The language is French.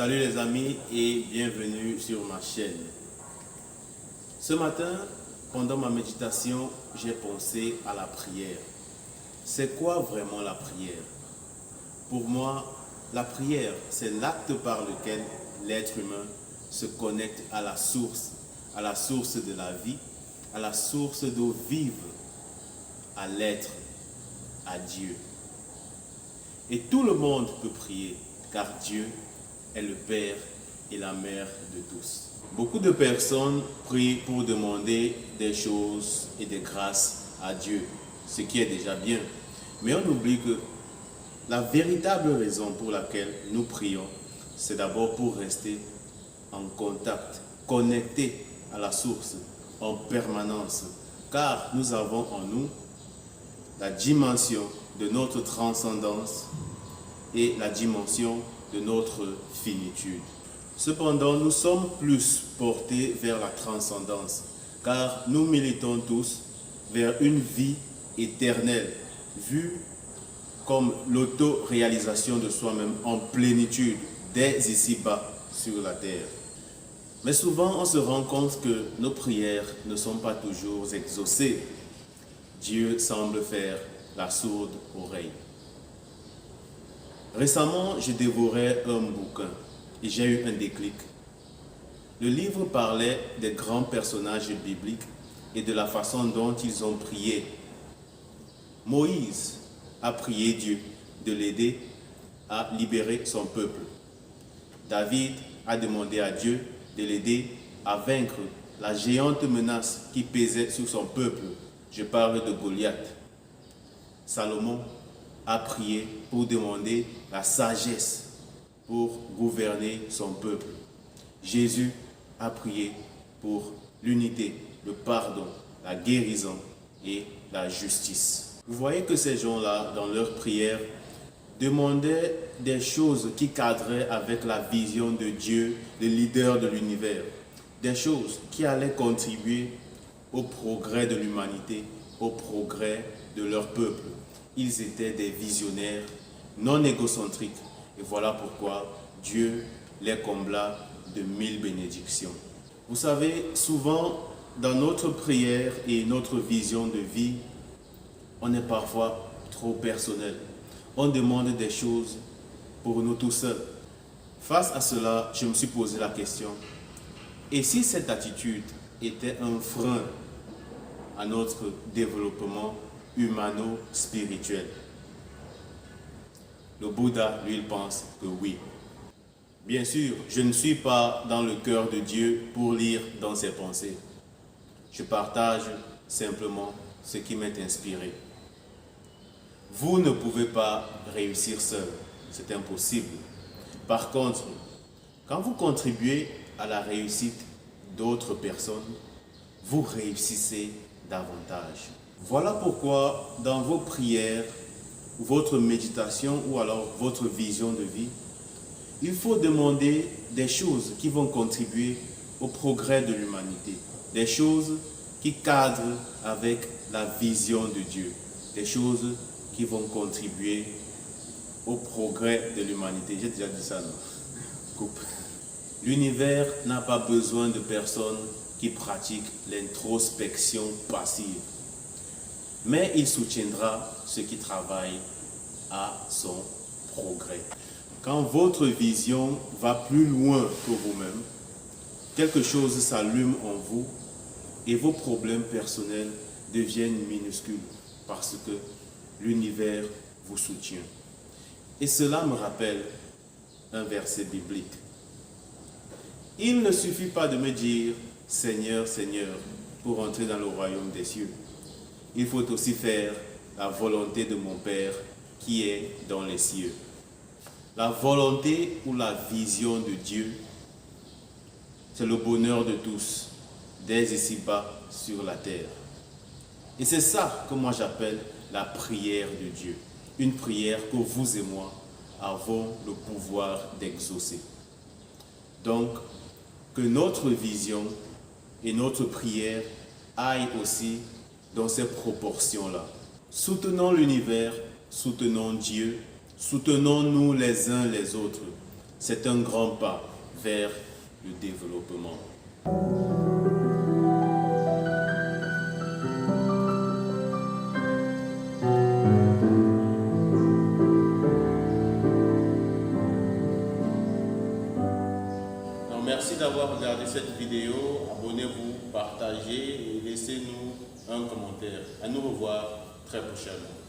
Salut les amis et bienvenue sur ma chaîne. Ce matin, pendant ma méditation, j'ai pensé à la prière. C'est quoi vraiment la prière? Pour moi, la prière, c'est l'acte par lequel l'être humain se connecte à la source de la vie, à la source d'eau vive, à l'être, à Dieu. Et tout le monde peut prier, car Dieu est le Père et la Mère de tous. Beaucoup de personnes prient pour demander des choses et des grâces à Dieu, ce qui est déjà bien. Mais on oublie que la véritable raison pour laquelle nous prions, c'est d'abord pour rester en contact, connecté à la source en permanence, car nous avons en nous la dimension de notre transcendance et la dimension de notre finitude. Cependant, nous sommes plus portés vers la transcendance, car nous militons tous vers une vie éternelle, vue comme l'auto-réalisation de soi-même en plénitude, dès ici-bas sur la terre. Mais souvent, on se rend compte que nos prières ne sont pas toujours exaucées. Dieu semble faire la sourde oreille. Récemment, je dévorais un bouquin et j'ai eu un déclic. Le livre parlait des grands personnages bibliques et de la façon dont ils ont prié. Moïse a prié Dieu de l'aider à libérer son peuple. David a demandé à Dieu de l'aider à vaincre la géante menace qui pesait sur son peuple. Je parle de Goliath. Salomon a prié pour demander la sagesse pour gouverner son peuple. Jésus a prié pour l'unité, le pardon, la guérison et la justice. Vous voyez que ces gens-là, dans leur prière, demandaient des choses qui cadraient avec la vision de Dieu, le leader de l'univers. Des choses qui allaient contribuer au progrès de l'humanité, au progrès de leur peuple. Ils étaient des visionnaires non égocentriques. Et voilà pourquoi Dieu les combla de 1000 bénédictions. Vous savez, souvent, dans notre prière et notre vision de vie, on est parfois trop personnel. On demande des choses pour nous tout seuls. Face à cela, je me suis posé la question, et si cette attitude était un frein à notre développement humano-spirituel? Le Bouddha, lui, il pense que oui. Bien sûr, je ne suis pas dans le cœur de Dieu pour lire dans ses pensées. Je partage simplement ce qui m'est inspiré. Vous ne pouvez pas réussir seul, c'est impossible. Par contre, quand vous contribuez à la réussite d'autres personnes, vous réussissez davantage. Voilà pourquoi dans vos prières, votre méditation ou alors votre vision de vie, il faut demander des choses qui vont contribuer au progrès de l'humanité, des choses qui cadrent avec la vision de Dieu, des choses qui vont contribuer au progrès de l'humanité. J'ai déjà dit ça, non? Coupe. L'univers n'a pas besoin de personnes qui pratiquent l'introspection passive, mais il soutiendra ceux qui travaillent à son progrès. Quand votre vision va plus loin que vous-même, quelque chose s'allume en vous et vos problèmes personnels deviennent minuscules parce que l'univers vous soutient. Et cela me rappelle un verset biblique. Il ne suffit pas de me dire « Seigneur, Seigneur » pour entrer dans le royaume des cieux. Il faut aussi faire la volonté de mon Père qui est dans les cieux. La volonté ou la vision de Dieu, c'est le bonheur de tous, dès ici-bas sur la terre. Et c'est ça que moi j'appelle la prière de Dieu. Une prière que vous et moi avons le pouvoir d'exaucer. Donc, que notre vision et notre prière aillent aussi dans ces proportions-là. Soutenons l'univers, soutenons Dieu, soutenons-nous les uns les autres. C'est un grand pas vers le développement. Donc, merci d'avoir regardé cette vidéo. Abonnez-vous, partagez et laissez-nous un commentaire. À nous revoir très prochainement.